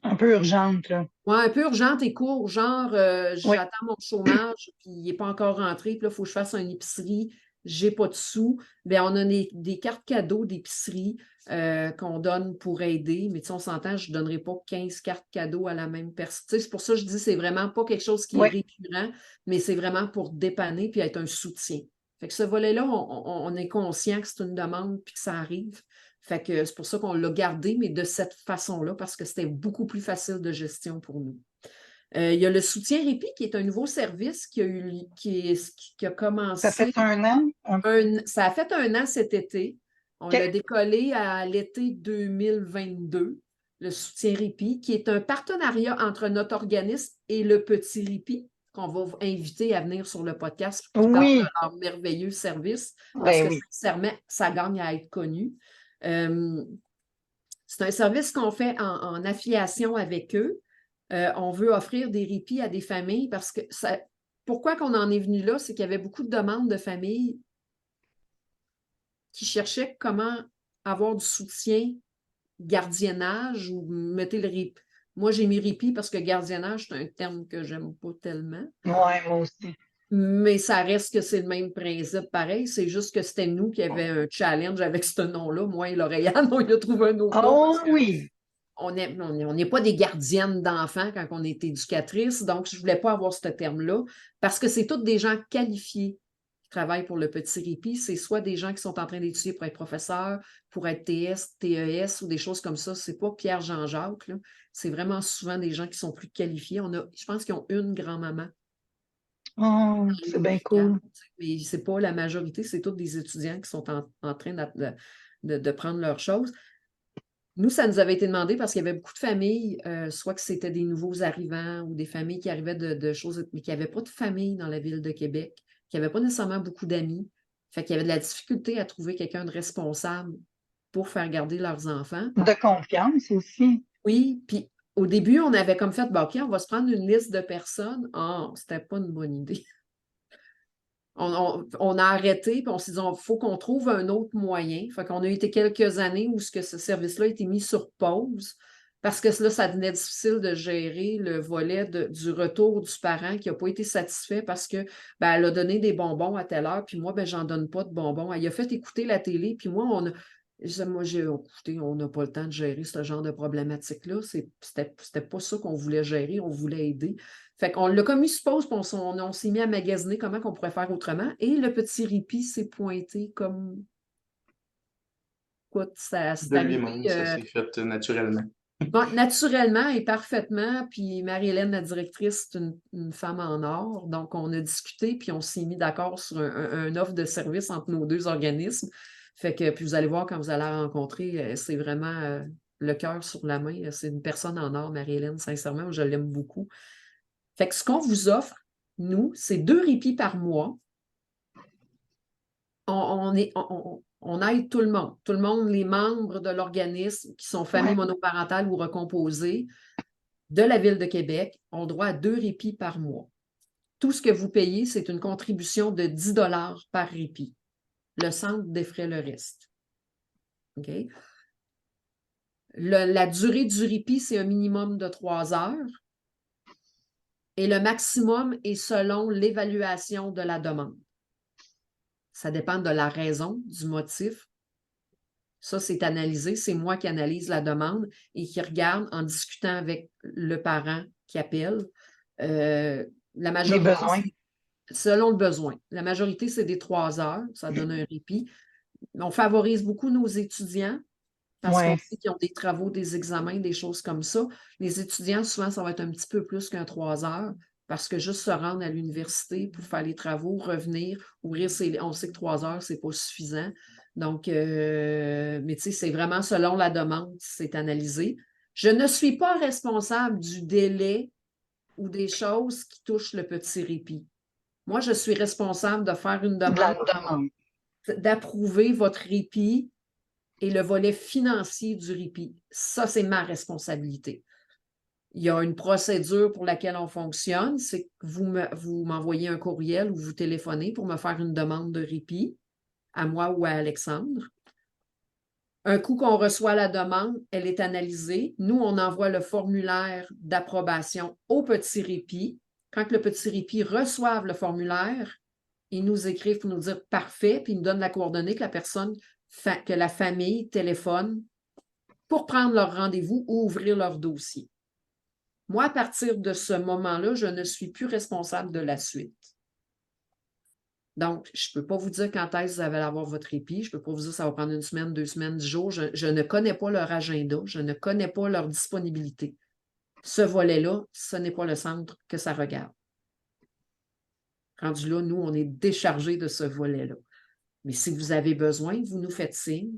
Speaker 3: Un peu urgente, là.
Speaker 2: Ouais, un peu urgente et court. Genre,
Speaker 3: Oui.
Speaker 2: j'attends mon chômage, puis il n'est pas encore rentré, puis là, il faut que je fasse une épicerie. J'ai pas de sous. Bien, on a des cartes cadeaux d'épicerie qu'on donne pour aider. Mais on s'entend, je ne donnerai pas 15 cartes cadeaux à la même personne. C'est pour ça que je dis que c'est vraiment pas quelque chose qui est récurrent, mais c'est vraiment pour dépanner puis être un soutien. Fait que ce volet-là, on est conscient que c'est une demande puis que ça arrive. Fait que c'est pour ça qu'on l'a gardé, mais de cette façon-là, parce que c'était beaucoup plus facile de gestion pour nous. Il y a le soutien répit qui est un nouveau service qui a commencé.
Speaker 3: Ça fait 1 an?
Speaker 2: Ça a fait 1 an cet été. On l'a décollé à l'été 2022, le soutien répit, qui est un partenariat entre notre organisme et le Petit Répit, qu'on va inviter à venir sur le podcast qui parle de leur merveilleux service, parce que sincèrement, ça gagne à être connu. C'est un service qu'on fait en affiliation avec eux. On veut offrir des répits à des familles parce que pourquoi qu'on en est venu là, c'est qu'il y avait beaucoup de demandes de familles qui cherchaient comment avoir du soutien, gardiennage ou mettez le répit. Moi, j'ai mis répit parce que gardiennage, c'est un terme que j'aime pas tellement.
Speaker 3: Oui, moi aussi.
Speaker 2: Mais ça reste que c'est le même principe pareil. C'est juste que c'était nous qui avions un challenge avec ce nom-là. Moi et Lauriane, on y a trouvé un autre nom.
Speaker 3: Oh oui!
Speaker 2: On n'est pas des gardiennes d'enfants quand on est éducatrice, donc je ne voulais pas avoir ce terme-là parce que c'est tous des gens qualifiés qui travaillent pour le petit répit. C'est soit des gens qui sont en train d'étudier pour être professeurs, pour être TS, TES ou des choses comme ça. C'est pas Pierre-Jean-Jacques, là. C'est vraiment souvent des gens qui sont plus qualifiés. Je pense qu'ils ont une grand-maman.
Speaker 3: Oh, c'est bien cool.
Speaker 2: Mais c'est pas la majorité, c'est tous des étudiants qui sont en train de prendre leurs choses. Nous, ça nous avait été demandé parce qu'il y avait beaucoup de familles, soit que c'était des nouveaux arrivants ou des familles qui arrivaient de choses, mais qui n'avaient pas de famille dans la ville de Québec, qui n'avaient pas nécessairement beaucoup d'amis. Fait qu'il y avait de la difficulté à trouver quelqu'un de responsable pour faire garder leurs enfants.
Speaker 3: De confiance aussi.
Speaker 2: Oui, puis au début, on avait comme fait, OK, on va se prendre une liste de personnes. Ah, c'était pas une bonne idée. On a arrêté, puis on s'est dit, il faut qu'on trouve un autre moyen. Fait qu'on a été quelques années où ce service-là a été mis sur pause parce que là, ça devenait difficile de gérer le volet du retour du parent qui n'a pas été satisfait parce que elle a donné des bonbons à telle heure, puis moi, j'en donne pas de bonbons. Elle a fait écouter la télé, puis moi, écoutez, on n'a pas le temps de gérer ce genre de problématique-là. C'était pas ça qu'on voulait gérer, on voulait aider. Fait qu'on l'a comme mis sur pause, puis on s'est mis à magasiner comment on pourrait faire autrement. Et le petit répit s'est pointé comme... Écoute, ça s'est
Speaker 4: arrivé. Ça s'est fait naturellement.
Speaker 2: Bon, naturellement et parfaitement. Puis Marie-Hélène, la directrice, c'est une femme en or. Donc, on a discuté, puis on s'est mis d'accord sur un offre de service entre nos deux organismes. Fait que, puis vous allez voir quand vous allez la rencontrer, c'est vraiment le cœur sur la main. C'est une personne en or, Marie-Hélène, sincèrement, je l'aime beaucoup. Fait que ce qu'on vous offre, nous, c'est 2 répits par mois. On aide tout le monde. Tout le monde, les membres de l'organisme qui sont familles monoparentales ou recomposées de la Ville de Québec ont droit à 2 répits par mois. Tout ce que vous payez, c'est une contribution de 10 $ par répit. Le centre défraie le reste. OK? La durée du répit, c'est un minimum de 3 heures. Et le maximum est selon l'évaluation de la demande. Ça dépend de la raison, du motif. Ça, c'est analysé. C'est moi qui analyse la demande et qui regarde en discutant avec le parent qui appelle. La majorité,
Speaker 3: les besoins.
Speaker 2: Selon le besoin. La majorité, c'est des 3 heures. Ça donne un répit. On favorise beaucoup nos étudiants parce qu'on sait qu'ils ont des travaux, des examens, des choses comme ça. Les étudiants, souvent, ça va être un petit peu plus qu'un 3 heures parce que juste se rendre à l'université pour faire les travaux, revenir, ouvrir on sait que 3 heures, c'est pas suffisant. Donc, mais tu sais, c'est vraiment selon la demande, c'est analysé. Je ne suis pas responsable du délai ou des choses qui touchent le petit répit. Moi, je suis responsable de faire une demande, d'approuver votre répit et le volet financier du répit. Ça, c'est ma responsabilité. Il y a une procédure pour laquelle on fonctionne, c'est que vous m'envoyez un courriel ou vous téléphonez pour me faire une demande de répit à moi ou à Alexandre. Un coup qu'on reçoit la demande, elle est analysée. Nous, on envoie le formulaire d'approbation au petit répit. Quand le petit répit reçoive le formulaire, ils nous écrivent pour nous dire parfait, puis ils nous donnent la coordonnée que la famille téléphone pour prendre leur rendez-vous ou ouvrir leur dossier. Moi, à partir de ce moment-là, je ne suis plus responsable de la suite. Donc, je ne peux pas vous dire quand est-ce que vous allez avoir votre répit. Je ne peux pas vous dire que ça va prendre 1 semaine, 2 semaines, 10 jours. Je ne connais pas leur agenda. Je ne connais pas leur disponibilité. Ce volet-là, ce n'est pas le centre que ça regarde. Rendu là, nous, on est déchargés de ce volet-là. Mais si vous avez besoin, vous nous faites signe,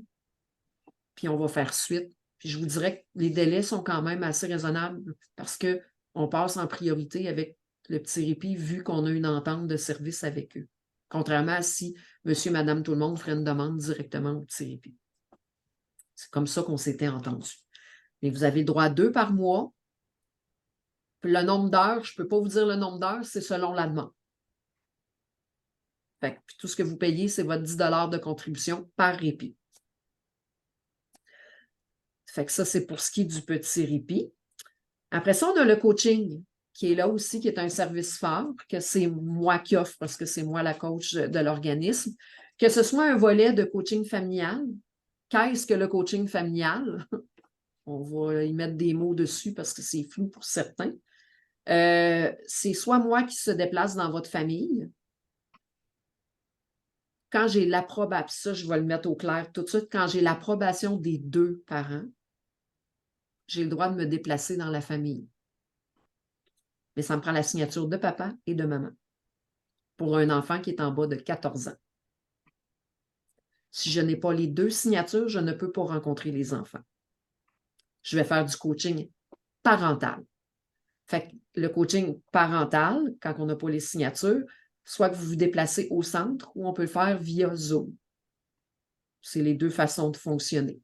Speaker 2: puis on va faire suite. Puis je vous dirais que les délais sont quand même assez raisonnables parce qu'on passe en priorité avec le petit répit vu qu'on a une entente de service avec eux. Contrairement à si monsieur, madame, tout le monde ferait une demande directement au petit répit. C'est comme ça qu'on s'était entendu. Mais vous avez le droit à 2 par mois. Puis le nombre d'heures, je ne peux pas vous dire le nombre d'heures, c'est selon la demande. Fait que, puis tout ce que vous payez, c'est votre 10 $ de contribution par répit. Fait que ça, c'est pour ce qui est du petit répit. Après ça, on a le coaching qui est là aussi, qui est un service fort, que c'est moi qui offre parce que c'est moi la coach de l'organisme. Que ce soit un volet de coaching familial. Qu'est-ce que le coaching familial? On va y mettre des mots dessus parce que c'est flou pour certains. C'est soit moi qui se déplace dans votre famille. Quand j'ai l'approbation, ça, je vais le mettre au clair tout de suite, quand j'ai l'approbation des 2 parents, j'ai le droit de me déplacer dans la famille. Mais ça me prend la signature de papa et de maman pour un enfant qui est en bas de 14 ans. Si je n'ai pas les 2 signatures, je ne peux pas rencontrer les enfants. Je vais faire du coaching parental. Fait que le coaching parental, quand on n'a pas les signatures, soit que vous vous déplacez au centre ou on peut le faire via Zoom. C'est les 2 façons de fonctionner.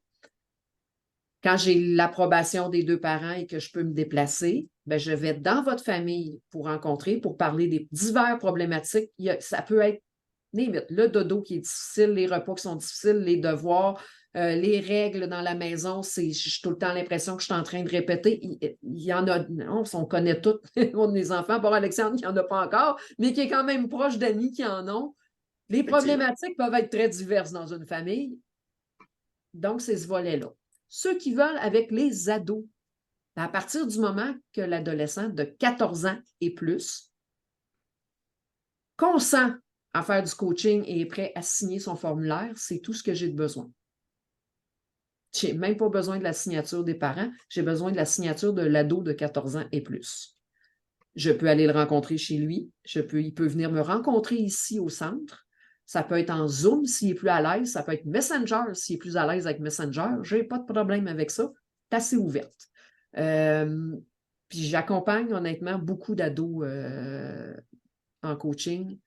Speaker 2: Quand j'ai l'approbation des 2 parents et que je peux me déplacer, bien, je vais dans votre famille pour rencontrer, pour parler des diverses problématiques. Ça peut être le dodo qui est difficile, les repas qui sont difficiles, les devoirs, les règles dans la maison. J'ai tout le temps l'impression que je suis en train de répéter. Il y en a, on connaît tous les enfants. Bon, Alexandre, il n'y en a pas encore, mais qui est quand même proche d'amis qui en ont. Les problématiques peuvent être très diverses dans une famille. Donc, c'est ce volet-là. Ceux qui veulent avec les ados, à partir du moment que l'adolescent de 14 ans et plus consent à faire du coaching et est prêt à signer son formulaire, c'est tout ce que j'ai de besoin. Je n'ai même pas besoin de la signature des parents, j'ai besoin de la signature de l'ado de 14 ans et plus. Je peux aller le rencontrer chez lui, il peut venir me rencontrer ici au centre. Ça peut être en Zoom s'il est plus à l'aise. Ça peut être Messenger s'il est plus à l'aise avec Messenger. Je n'ai pas de problème avec ça. C'est assez ouverte. Puis j'accompagne honnêtement beaucoup d'ados en coaching,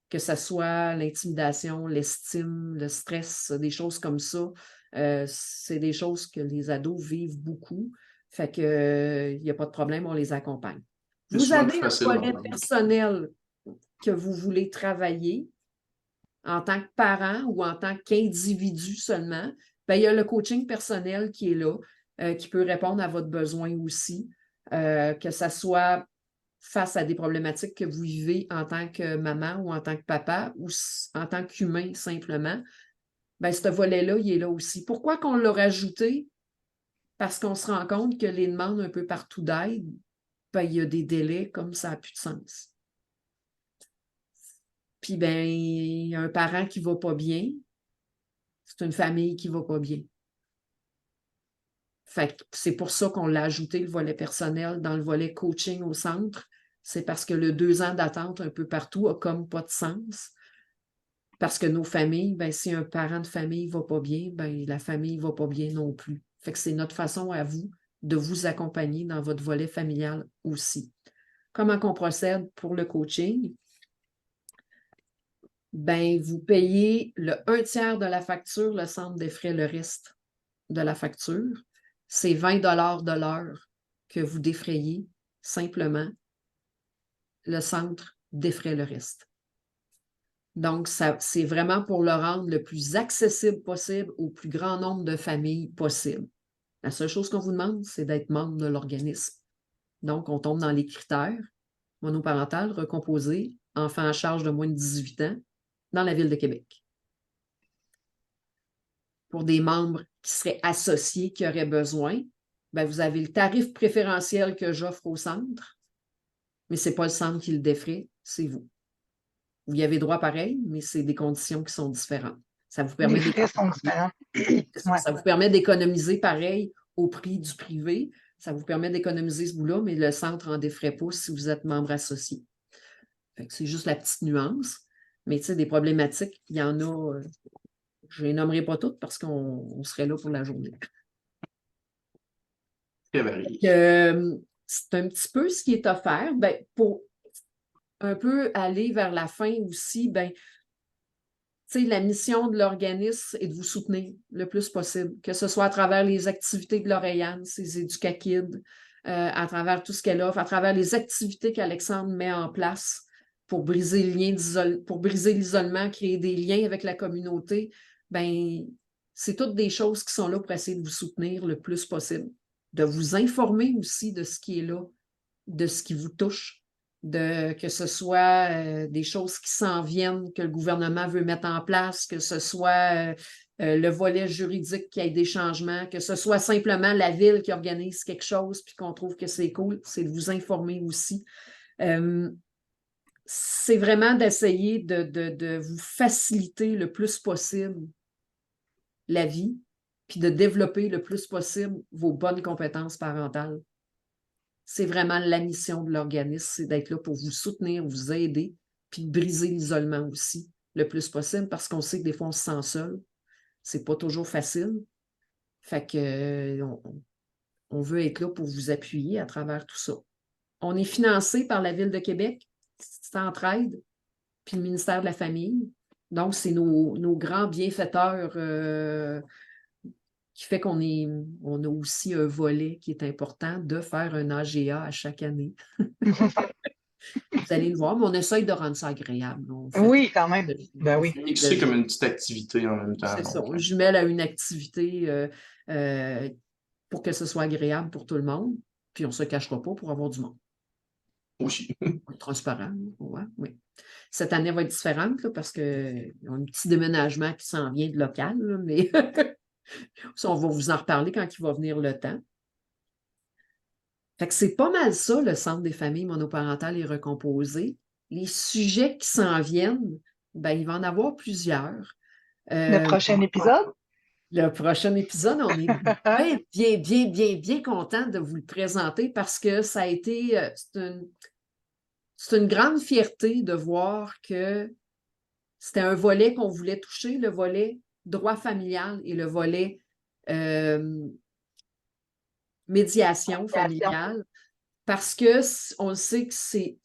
Speaker 2: que ce soit l'intimidation, l'estime, le stress, des choses comme ça. C'est des choses que les ados vivent beaucoup. Fait que il n'y a pas de problème, on les accompagne. Vous avez un volet personnel que vous voulez travailler en tant que parent ou en tant qu'individu seulement, bien, il y a le coaching personnel qui est là, qui peut répondre à votre besoin aussi, que ce soit face à des problématiques que vous vivez en tant que maman ou en tant que papa ou en tant qu'humain simplement. Bien, ce volet-là, il est là aussi. Pourquoi qu'on l'a rajouté? Parce qu'on se rend compte que les demandes un peu partout d'aide, bien, il y a des délais comme ça n'a plus de sens. Puis, bien, il y a un parent qui ne va pas bien, c'est une famille qui ne va pas bien. Fait que c'est pour ça qu'on l'a ajouté, le volet personnel, dans le volet coaching au centre. C'est parce que le 2 ans d'attente un peu partout a comme pas de sens. Parce que nos familles, bien, si un parent de famille ne va pas bien, bien, la famille ne va pas bien non plus. Fait que c'est notre façon à vous de vous accompagner dans votre volet familial aussi. Comment qu'on procède pour le coaching? Ben, vous payez le 1/3 de la facture, le centre défraie le reste de la facture. C'est 20 $ de l'heure que vous défrayez simplement. Le centre défraie le reste. Donc, c'est vraiment pour le rendre le plus accessible possible au plus grand nombre de familles possible. La seule chose qu'on vous demande, c'est d'être membre de l'organisme. Donc, on tombe dans les critères monoparental, recomposé, enfant à charge de moins de 18 ans, dans la Ville de Québec. Pour des membres qui seraient associés, qui auraient besoin, bien, vous avez le tarif préférentiel que j'offre au centre, mais ce n'est pas le centre qui le défraie, c'est vous. Vous y avez droit pareil, mais c'est des conditions qui sont différentes. Ça vous permet
Speaker 3: les frais sont différents.
Speaker 2: Ça vous permet d'économiser pareil au prix du privé. Ça vous permet d'économiser ce bout-là, mais le centre n'en défraie pas si vous êtes membre associé. C'est juste la petite nuance. Mais tu sais, des problématiques, il y en a, je ne les nommerai pas toutes parce qu'on serait là pour la journée. C'est un petit peu ce qui est offert. Ben, pour un peu aller vers la fin aussi, ben, la mission de l'organisme est de vous soutenir le plus possible, que ce soit à travers les activités de Lauriane, ses Éducakids, à travers tout ce qu'elle offre, à travers les activités qu'Alexandre met en place pour briser l'isolement, créer des liens avec la communauté, ben c'est toutes des choses qui sont là pour essayer de vous soutenir le plus possible, de vous informer aussi de ce qui est là, de ce qui vous touche, que ce soit des choses qui s'en viennent, que le gouvernement veut mettre en place, que ce soit le volet juridique qui ait des changements, que ce soit simplement la ville qui organise quelque chose puis qu'on trouve que c'est cool, c'est de vous informer aussi. C'est vraiment d'essayer de vous faciliter le plus possible la vie, puis de développer le plus possible vos bonnes compétences parentales. C'est vraiment la mission de l'organisme, c'est d'être là pour vous soutenir, vous aider, puis de briser l'isolement aussi le plus possible, parce qu'on sait que des fois, on se sent seul. C'est pas toujours facile. Fait que on veut être là pour vous appuyer à travers tout ça. On est financé par la Ville de Québec, Centraide, puis le ministère de la Famille. Donc, c'est nos grands bienfaiteurs qui fait qu'on a aussi un volet qui est important de faire un AGA à chaque année. Vous allez le voir, mais on essaye de rendre ça agréable.
Speaker 3: Oui, quand même. Ben oui.
Speaker 4: C'est comme une petite activité en même temps.
Speaker 2: C'est ça. On jumelle à une activité pour que ce soit agréable pour tout le monde. Puis on ne se cachera pas pour avoir du monde.
Speaker 4: Oui.
Speaker 2: Transparent. Ouais, oui. Cette année va être différente là, parce qu'il y a un petit déménagement qui s'en vient de local, là, mais ça, on va vous en reparler quand il va venir le temps. Fait que c'est pas mal ça, le Centre des familles monoparentales et recomposées. Les sujets qui s'en viennent, ben, il va en avoir plusieurs.
Speaker 3: Le prochain épisode?
Speaker 2: Le prochain épisode, on est bien content de vous le présenter parce que ça a été, c'est une grande fierté de voir que c'était un volet qu'on voulait toucher, le volet droit familial et le volet médiation familiale, parce qu'on sait que c'est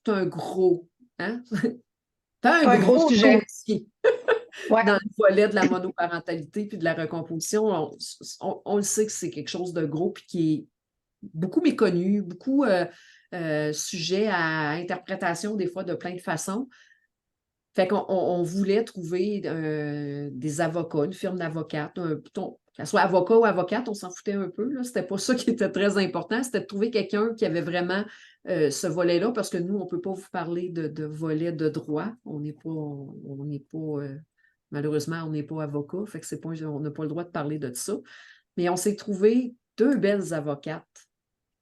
Speaker 2: un gros, hein? C'est un gros sujet. Ouais. Dans le volet de la monoparentalité puis de la recomposition, on le sait que c'est quelque chose de gros puis qui est beaucoup méconnu, beaucoup sujet à interprétation des fois de plein de façons. Fait qu'on voulait trouver des avocats, une firme d'avocates, qu'elle soit avocat ou avocate, on s'en foutait un peu. C'était pas ça qui était très important, c'était de trouver quelqu'un qui avait vraiment ce volet-là, parce que nous, on ne peut pas vous parler de volet de droit. On n'est pas malheureusement, on n'est pas avocat, fait que on n'a pas le droit de parler de ça. Mais on s'est trouvé 2 belles avocates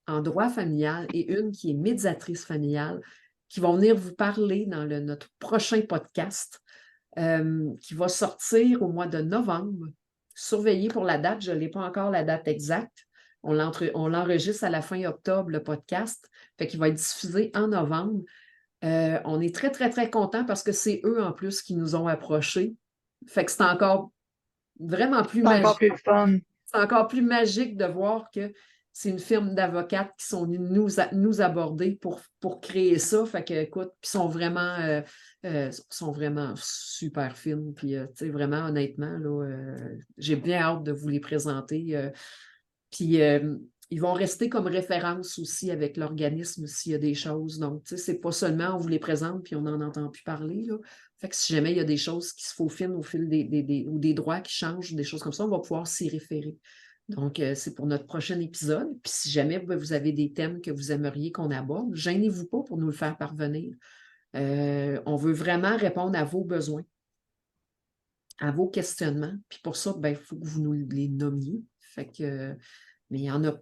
Speaker 2: en droit familial et une qui est médiatrice familiale, qui vont venir vous parler dans notre prochain podcast qui va sortir au mois de novembre. Surveillez pour la date, je n'ai pas encore la date exacte. On l'enregistre à la fin octobre, le podcast, fait qu'il va être diffusé en novembre. On est très, très, très contents parce que c'est eux, en plus, qui nous ont approchés. Fait que c'est encore vraiment plus magique.
Speaker 3: Encore plus fun.
Speaker 2: C'est encore plus magique de voir que c'est une firme d'avocates qui sont venues nous aborder pour créer ça. Fait que, écoute, ils sont vraiment super fines. Puis, tu sais, vraiment, honnêtement, là, j'ai bien hâte de vous les présenter. Puis, ils vont rester comme référence aussi avec l'organisme s'il y a des choses. Donc, tu sais, c'est pas seulement on vous les présente puis on n'en entend plus parler, là. Fait que si jamais il y a des choses qui se faufilent au fil ou des droits qui changent, des choses comme ça, on va pouvoir s'y référer. Donc, c'est pour notre prochain épisode. Puis si jamais vous avez des thèmes que vous aimeriez qu'on aborde, gênez-vous pas pour nous le faire parvenir. On veut vraiment répondre à vos besoins, à vos questionnements. Puis pour ça, il faut que vous nous les nommiez. Fait que, mais il y en a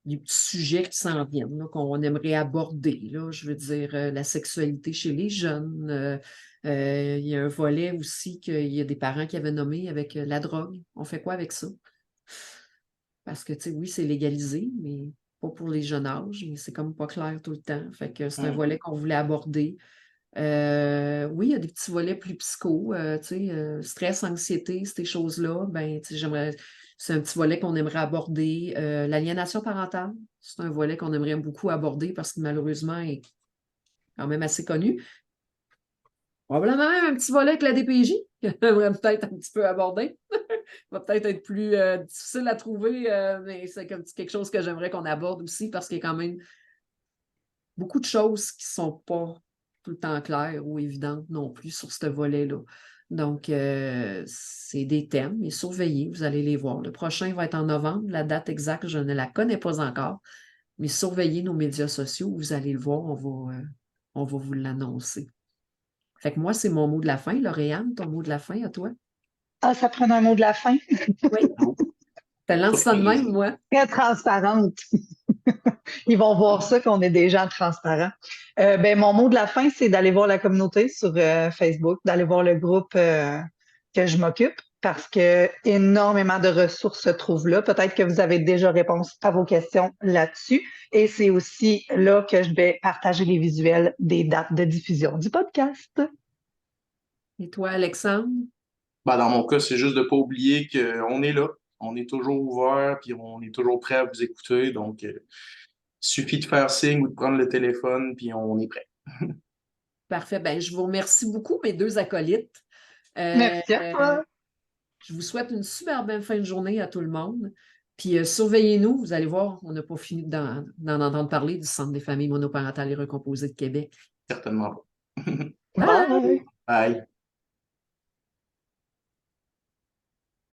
Speaker 2: des petits sujets qui s'en viennent, là, qu'on aimerait aborder. Là, je veux dire, la sexualité chez les jeunes. Il y a un volet aussi qu'il y a des parents qui avaient nommé avec la drogue. On fait quoi avec ça? Parce que, tu sais, oui, c'est légalisé, mais pas pour les jeunes âges, mais c'est comme pas clair tout le temps. Fait que c'est un volet qu'on voulait aborder. Oui, il y a des petits volets plus psycho, tu sais, stress, anxiété, ces choses-là. Ben, tu sais, c'est un petit volet qu'on aimerait aborder. L'aliénation parentale, c'est un volet qu'on aimerait beaucoup aborder parce que malheureusement, il est quand même assez connu. Probablement même un petit volet avec la DPJ, qu'on aimerait peut-être un petit peu aborder. va peut-être être plus difficile à trouver, mais c'est quelque chose que j'aimerais qu'on aborde aussi parce qu'il y a quand même beaucoup de choses qui ne sont pas tout le temps claires ou évidentes non plus sur ce volet-là. Donc, c'est des thèmes, mais surveillez, vous allez les voir. Le prochain va être en novembre. La date exacte, je ne la connais pas encore, mais surveillez nos médias sociaux, vous allez le voir, on va vous l'annoncer. Fait que moi, c'est mon mot de la fin. Lauriane, ton mot de la fin à toi?
Speaker 3: Ah, ça prend un mot de la fin.
Speaker 2: Oui. Je lance ça de même, moi.
Speaker 3: Très transparente. Ils vont voir ça, qu'on est des gens transparents. Mon mot de la fin, c'est d'aller voir la communauté sur Facebook, d'aller voir le groupe que je m'occupe, parce que énormément de ressources se trouvent là. Peut-être que vous avez déjà réponse à vos questions là-dessus. Et c'est aussi là que je vais partager les visuels des dates de diffusion du podcast.
Speaker 2: Et toi, Alexandre?
Speaker 4: Dans mon cas, c'est juste de ne pas oublier qu'on est là. On est toujours ouvert, puis on est toujours prêt à vous écouter. Donc, il suffit de faire signe ou de prendre le téléphone, puis on est prêt.
Speaker 2: Parfait. Je vous remercie beaucoup, mes deux acolytes.
Speaker 3: Merci à toi.
Speaker 2: Je vous souhaite une super belle fin de journée à tout le monde. Puis surveillez-nous, vous allez voir, on n'a pas fini d'en entendre parler du Centre des familles monoparentales et recomposées de Québec.
Speaker 4: Certainement pas.
Speaker 3: Bye.
Speaker 4: Bye.